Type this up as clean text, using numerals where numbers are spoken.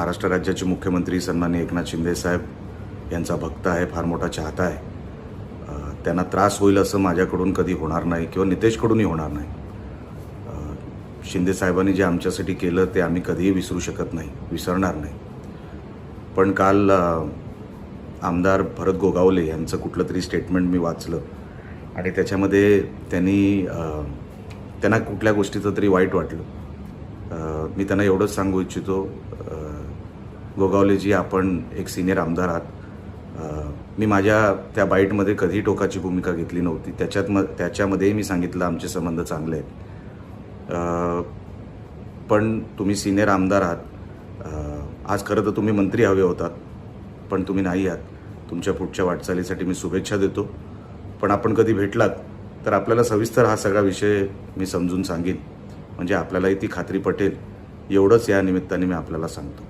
महाराष्ट्र राज्याचे मुख्यमंत्री सन्माननीय एकनाथ शिंदे साहेब यांचा भक्त आहे, फार मोठा चाहता आहे. त्यांना त्रास होईल असं माझ्याकडून कधी होणार नाही किंवा नितेशकडूनही होणार नाही. शिंदे साहेबांनी जे आमच्यासाठी केलं ते आम्ही कधीही विसरू शकत नाही, विसरणार नाही. पण काल आमदार भरत गोगावले यांचं कुठलं तरी स्टेटमेंट मी वाचलं आणि त्याच्यामध्ये त्यांना कुठल्या गोष्टीचं तरी वाईट वाटलं. मी त्यांना एवढंच सांगू इच्छितो, गोगावलेजी आपण एक सिनियर आमदार आहात. मी माझ्या त्या बाईटमध्ये कधीही टोकाची भूमिका घेतली नव्हती. त्याच्यामध्येही मी सांगितलं आमचे संबंध चांगले आहेत. पण तुम्ही सिनियर आमदार आहात. आज खरं तर तुम्ही मंत्री हवे होतात, पण तुम्ही नाही आहात. तुमच्या पुढच्या वाटचालीसाठी मी शुभेच्छा देतो. पण आपण कधी भेटलात तर आपल्याला सविस्तर हा सगळा विषय मी समजून सांगेन, म्हणजे आपल्यालाही ती खात्री पटेल. एवढंच या निमित्ताने मी आपल्याला सांगतो.